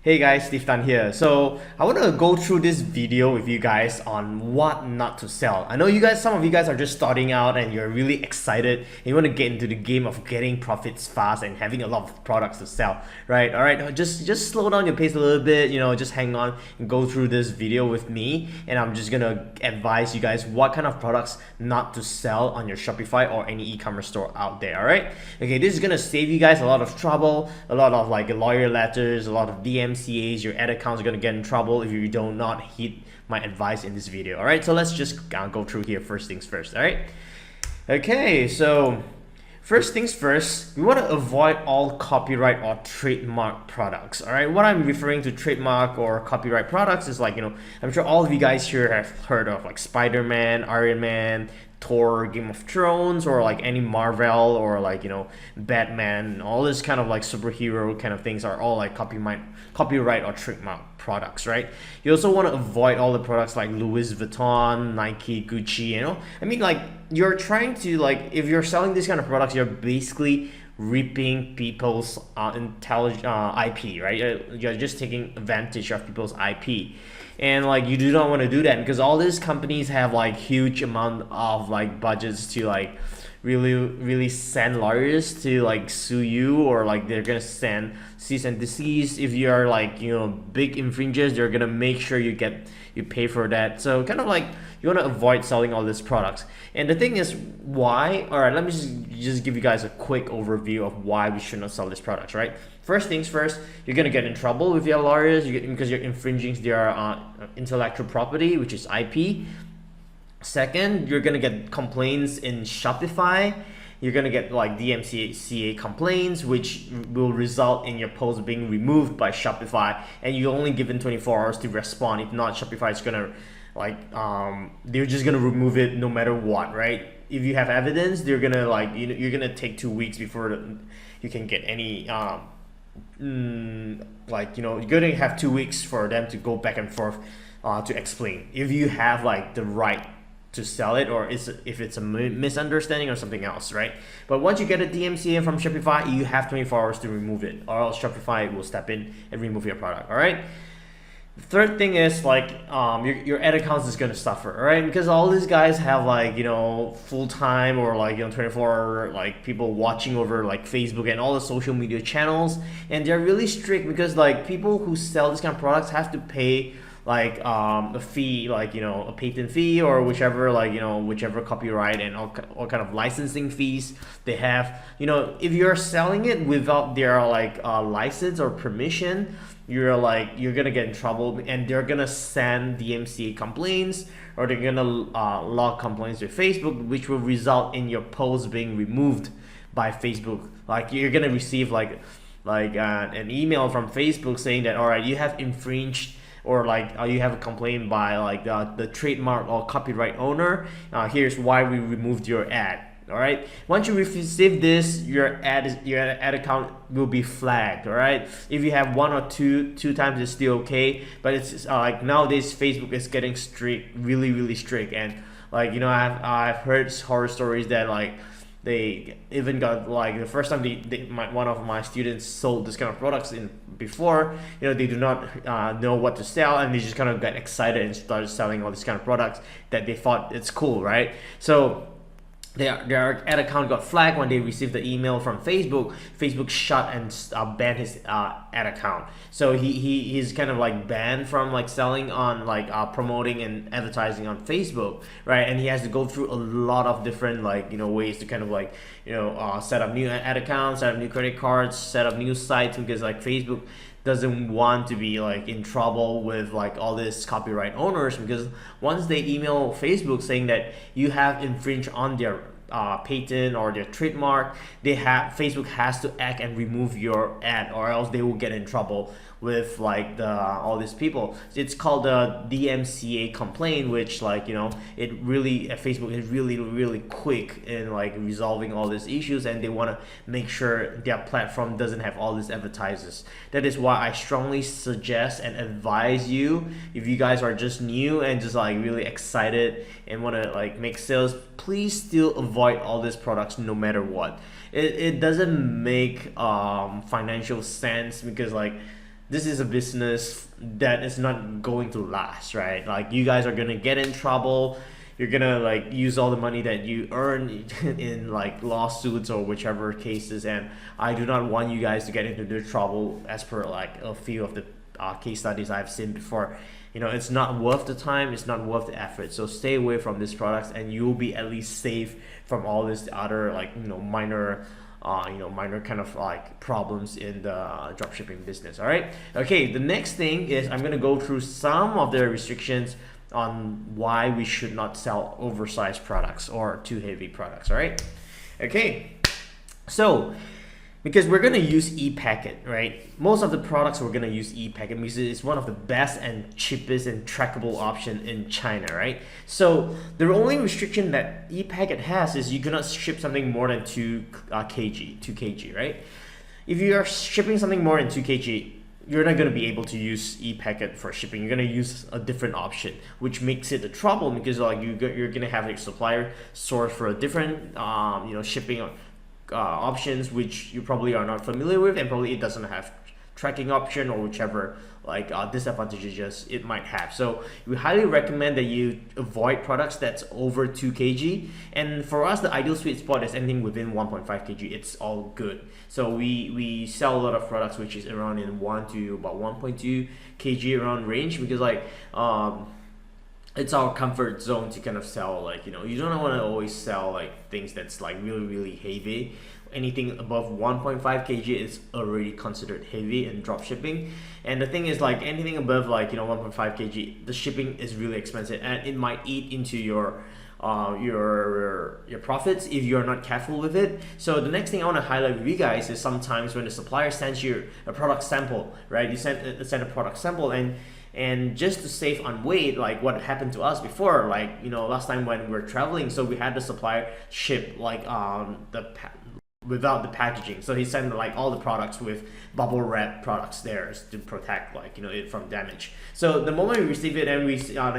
Hey guys, Steve Tan here. So I want to go through this video with you guys on what not to sell. I know some of you guys are just starting out and you're really excited and you want to get into the game of getting profits fast and having a lot of products to sell, right? All right, just slow down your pace a little bit, just hang on and go through this video with me, and I'm just gonna advise you guys what kind of products not to sell on your Shopify or any e-commerce store out there. All right, okay, this is gonna save you guys a lot of trouble, a lot of like lawyer letters, a lot of DMCAs. Your ad accounts are gonna get in trouble if you do not heed my advice in this video. All right, so let's just go through here. First things first. All right, okay, so first things first, we want to avoid all copyright or trademark products. All right, what I'm referring to trademark or copyright products is like, I'm sure all of you guys here have heard of like Spider-Man, Iron Man, Thor, Game of Thrones, or like any Marvel, or like, Batman. All this kind of like superhero kind of things are all like copyright or trademark products, right? You also want to avoid all the products like Louis Vuitton, Nike, Gucci. I mean, like, you're trying to, like, if you're selling these kind of products, you're basically reaping people's intelligent IP, right? You're just taking advantage of people's IP, and like, you do not want to do that because all these companies have like huge amount of like budgets to like really send lawyers to like sue you, or like they're gonna send cease and desist if you're like, big infringers. They're gonna make sure you pay for that. So kind of like, you want to avoid selling all these products. And the thing is, why? All right, let me just give you guys a quick overview of why we should not sell these products, right? First things first, you're gonna get in trouble with your lawyers because you're infringing their intellectual property, which is IP. Second, you're gonna get complaints in Shopify. You're gonna get like DMCA complaints, which will result in your post being removed by Shopify, and you're only given 24 hours to respond. If not, Shopify is gonna they're just gonna remove it no matter what, right? If you have evidence, they're gonna like, you're gonna take 2 weeks before you can get any you're gonna have 2 weeks for them to go back and forth to explain if you have like the right to sell it, or if it's a misunderstanding or something else, right? But once you get a DMCA from Shopify, you have 24 hours to remove it, or else Shopify will step in and remove your product. All right. The third thing is like, your ad accounts is gonna suffer, all right? Because all these guys have like, full time, or like, 24 like people watching over like Facebook and all the social media channels, and they're really strict because like people who sell these kind of products have to pay like a fee, like, a patent fee, or whichever, like, whichever copyright and all kind of licensing fees they have. If you're selling it without their like license or permission, you're gonna get in trouble, and they're gonna send DMCA complaints, or they're gonna log complaints with Facebook, which will result in your post being removed by Facebook. Like, you're gonna receive like an email from Facebook saying that, all right, you have infringed, or like you have a complaint by like the trademark or copyright owner. Here's why we removed your ad. All right, once you receive this, your ad account will be flagged. All right, if you have one or two times, it's still okay, but it's like nowadays Facebook is getting strict, really strict. And like, I've heard horror stories that like they even got like, the first time one of my students sold this kind of products in before, they do not know what to sell, and they just kind of got excited and started selling all these kind of products that they thought it's cool, right? So their ad account got flagged when they received the email from Facebook. Facebook shut and banned his ad account. So he's kind of like banned from like selling on like promoting and advertising on Facebook, right? And he has to go through a lot of different like, ways to kind of like, set up new ad accounts, set up new credit cards, set up new sites, because like Facebook doesn't want to be like in trouble with like all these copyright owners, because once they email Facebook saying that you have infringed on their patent or their trademark, Facebook has to act and remove your ad, or else they will get in trouble with like all these people. It's called the DMCA complaint, which like, it really, Facebook is really quick in like resolving all these issues, and they want to make sure their platform doesn't have all these advertisers. That is why I strongly suggest and advise you, if you guys are just new and just like really excited and want to like make sales, please still avoid all these products no matter what. It doesn't make financial sense, because like this is a business that is not going to last, right? Like you guys are gonna get in trouble. You're gonna like use all the money that you earn in like lawsuits or whichever cases, and I do not want you guys to get into the trouble as per like a few of the case studies I've seen before. It's not worth the time, it's not worth the effort. So stay away from these products, and you'll be at least safe from all this other like minor minor kind of like problems in the dropshipping business. All right. Okay. The next thing is I'm gonna go through some of the restrictions on why we should not sell oversized products or too heavy products. All right. Okay. So because we're gonna use ePacket, right? Most of the products we're gonna use ePacket because it's one of the best and cheapest and trackable option in China, right? So the only restriction that ePacket has is you cannot ship something more than 2 kg, right? If you are shipping something more than 2 kg, you're not going to be able to use ePacket for shipping. You're going to use a different option, which makes it a trouble because like you're going to have a supplier source for a different shipping options which you probably are not familiar with, and probably it doesn't have tracking option or whichever like disadvantages it might have. So we highly recommend that you avoid products that's over 2 kg, and for us the ideal sweet spot is anything within 1.5 kg. It's all good. So we sell a lot of products which is around in 1 to about 1.2 kg around range, because like it's our comfort zone to kind of sell, like you don't want to always sell like things that's like really heavy. Anything above 1.5 kg is already considered heavy in drop shipping. And the thing is, like anything above like 1.5 kg, the shipping is really expensive, and it might eat into your profits if you're not careful with it. So the next thing I want to highlight with you guys is sometimes when the supplier sends you a product sample, right? You send a product sample, and just to save on weight, like what happened to us before, like last time when we were traveling, so we had the supplier ship like without the packaging. So he sent like all the products with bubble wrap products there to protect like it from damage. So the moment we received it, and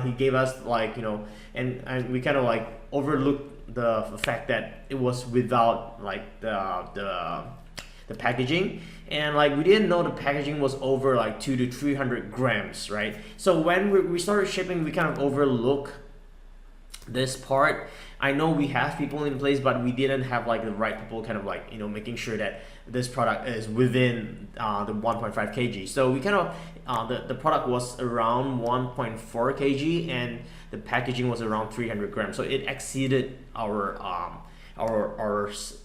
he gave us like and we kind of like overlooked the fact that it was without like the packaging, and like we didn't know the packaging was over like 200 to 300 grams, right? So when we started shipping, we kind of overlook this part. I know we have people in place, but we didn't have like the right people kind of like making sure that this product is within the 1.5 kg. So we kind of the product was around 1.4 kg, and the packaging was around 300 grams. So it exceeded our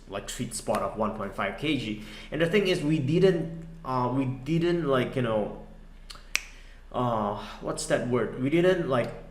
like sweet spot of 1.5 kg. And the thing is, we didn't like what's that word? We didn't like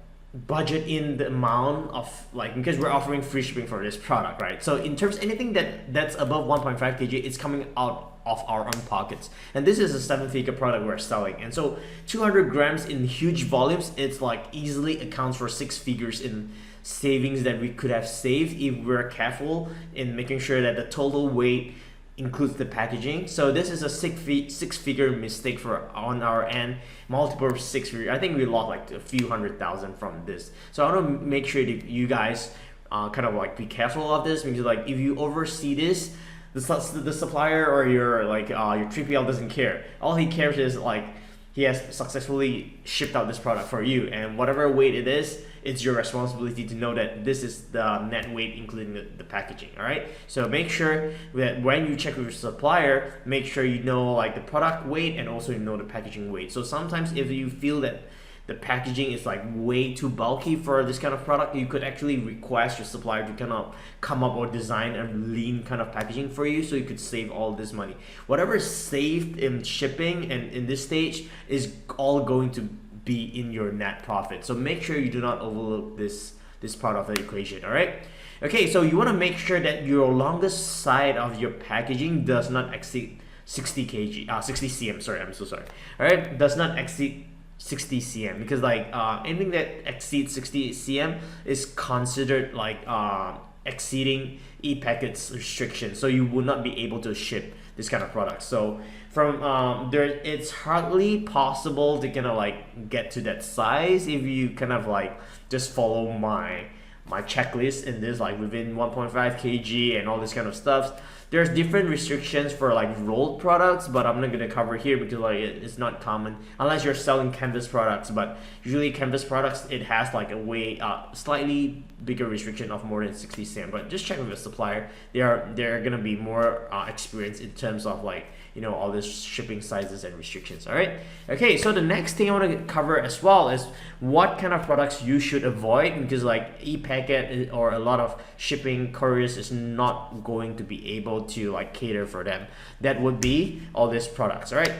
budget in the amount of like, because we're offering free shipping for this product, right? So in terms anything that's above 1.5 kg, it's coming out of our own pockets, and this is a 7-figure product we're selling. And so 200 grams in huge volumes, it's like easily accounts for 6 figures in savings that we could have saved if we're careful in making sure that the total weight includes the packaging. So this is a six-figure mistake on our end, multiple 6 figure. I think we lost like a few $100,000 from this. So I want to make sure that you guys kind of like be careful of this, because like if you oversee this, the supplier or your like your 3PL doesn't care. All he cares is like he has successfully shipped out this product for you, and whatever weight it is, it's your responsibility to know that this is the net weight including the packaging. All right, so make sure that when you check with your supplier, make sure you know like the product weight and also you know the packaging weight. So sometimes if you feel that the packaging is like way too bulky for this kind of product, you could actually request your supplier to kind of come up or design a lean kind of packaging for you, so you could save all this money. Whatever is saved in shipping and in this stage is all going to be in your net profit. So make sure you do not overlook this part of the equation. All right. Okay, so you want to make sure that your longest side of your packaging does not exceed 60 cm. Sorry, I'm so sorry. All right, does not exceed 60 cm, because like anything that exceeds 60 cm is considered like exceeding ePacket's restriction, so you will not be able to ship this kind of product. So from there, it's hardly possible to kind of like get to that size if you kind of like just follow my checklist in this, like within 1.5 kg and all this kind of stuff. There's different restrictions for like rolled products, but I'm not gonna cover here because like it's not common unless you're selling canvas products. But usually canvas products, it has like a way slightly bigger restriction of more than 60 cent. But just check with the supplier. They're gonna be more experienced in terms of like, you know, all this shipping sizes and restrictions. All right. Okay, so the next thing I want to cover as well is what kind of products you should avoid, because like ePacket or a lot of shipping couriers is not going to be able to like cater for them. That would be all these products. All right.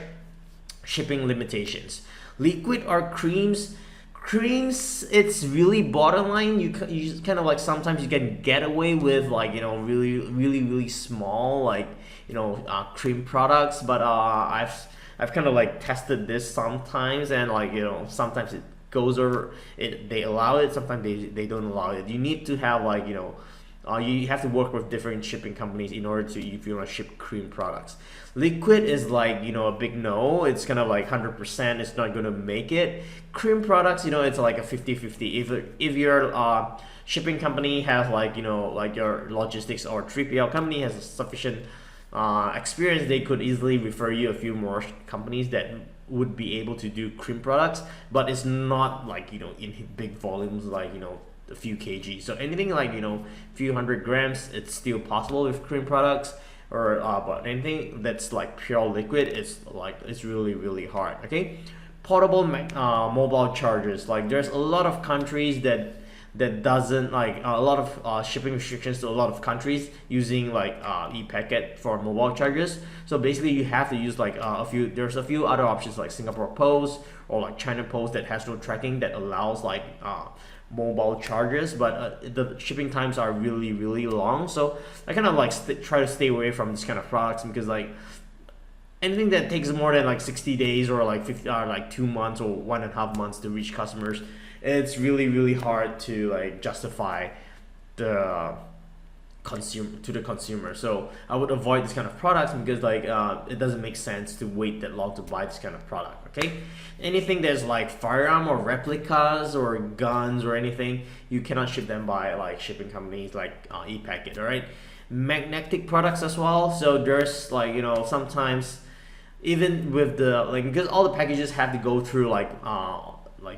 Shipping limitations. Liquid or creams. Creams, it's really borderline. You kind of like sometimes you can get away with like, you know, really small like, you know, cream products, but I've kind of like tested this sometimes, and like, you know, sometimes it goes over it, they allow it, sometimes they don't allow it. You need to have like, you know, you have to work with different shipping companies in order to, if you want to ship cream products. Liquid is like, you know, a big no. It's kind of like 100%, it's not going to make it. Cream products, you know, it's like a 50-50. If your shipping company has like, you know, like your logistics or 3PL company has a sufficient experience, they could easily refer you a few more companies that would be able to do cream products, but it's not like, you know, in big volumes, like, you know, a few kg. So anything like, you know, few hundred grams, it's still possible with cream products, or but anything that's like pure liquid, it's like, it's really hard. Okay, portable mobile chargers, like there's a lot of countries that doesn't like a lot of shipping restrictions to a lot of countries using like ePacket for mobile chargers. So basically you have to use like there's a few other options like Singapore Post or like China Post that has no tracking that allows like mobile chargers, but the shipping times are really long. So I kind of like try to stay away from this kind of products, because like anything that takes more than like 60 days or like 50 or like 2 months or 1.5 months to reach customers, it's really hard to like justify the consumer. So I would avoid this kind of products, because like it doesn't make sense to wait that long to buy this kind of product. Okay, anything that's like firearm or replicas or guns or anything, you cannot ship them by like shipping companies like ePacket. All right, magnetic products as well. So there's like, you know, sometimes even with the like, because all the packages have to go through like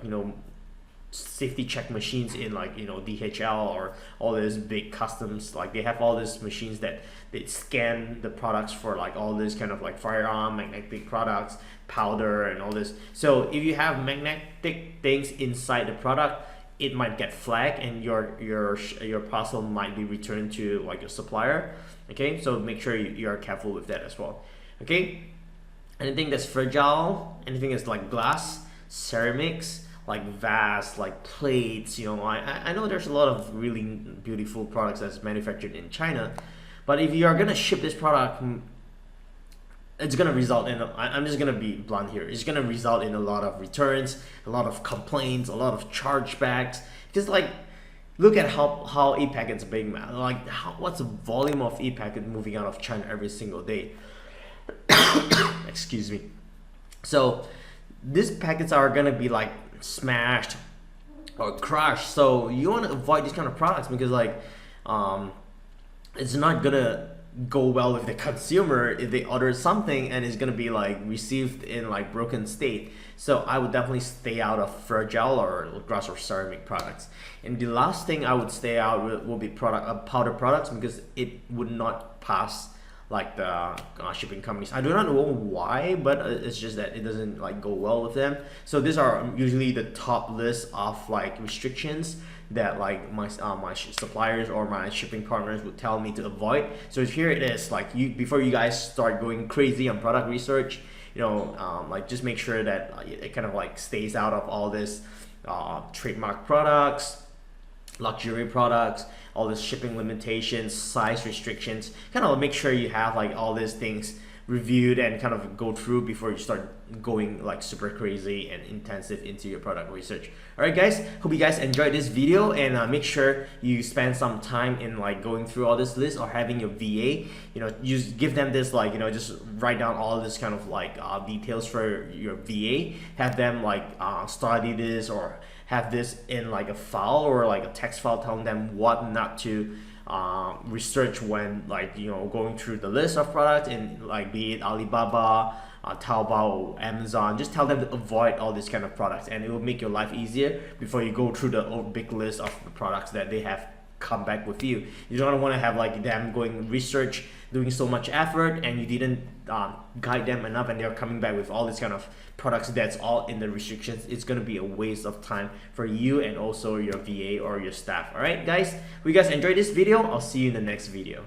you know, safety check machines in like, you know, DHL or all these big customs, like they have all these machines that they scan the products for like all this kind of like firearm, magnetic products, powder and all this. So if you have magnetic things inside the product, it might get flagged and your parcel might be returned to like your supplier. Okay, so make sure you are careful with that as well. Okay, anything that's fragile, anything that's like glass, ceramics, like vase, like plates, you know, I know there's a lot of really beautiful products that's manufactured in China, but if you are gonna ship this product, it's gonna result in, I'm just gonna be blunt here, it's gonna result in a lot of returns, a lot of complaints, a lot of chargebacks, because like, look at how ePacket's big, man. Like, what's the volume of ePacket moving out of China every single day? Excuse me. So these packets are gonna be like smashed or crushed. So you want to avoid these kind of products, because like it's not gonna go well with the consumer if they order something and it's gonna be like received in like broken state. So I would definitely stay out of fragile or glass or ceramic products. And the last thing I would stay out will be powder products, because it would not pass like the shipping companies. I do not know why, but it's just that it doesn't like go well with them. So these are usually the top list of like restrictions that like my suppliers or my shipping partners would tell me to avoid. So here it is, like before you guys start going crazy on product research, you know, like just make sure that it kind of like stays out of all this trademark products, luxury products, all this shipping limitations, size restrictions. Kind of make sure you have like all these things reviewed and kind of go through before you start going like super crazy and intensive into your product research. All right guys, hope you guys enjoyed this video, and make sure you spend some time in like going through all this list or having your VA, you know, you give them this like, you know, just write down all this kind of like details for your VA, have them like study this or have this in like a file or like a text file telling them what not to research when, like, going through the list of products in, like, be it Alibaba, Taobao, or Amazon. Just tell them to avoid all these kind of products, and it will make your life easier before you go through the big list of the products that they have come back with you. You don't want to have like them going research, doing so much effort, and you didn't guide them enough, and they're coming back with all these kind of products that's all in the restrictions. It's going to be a waste of time for you and also your VA or your staff. All right, guys, we guys enjoyed this video. I'll see you in the next video.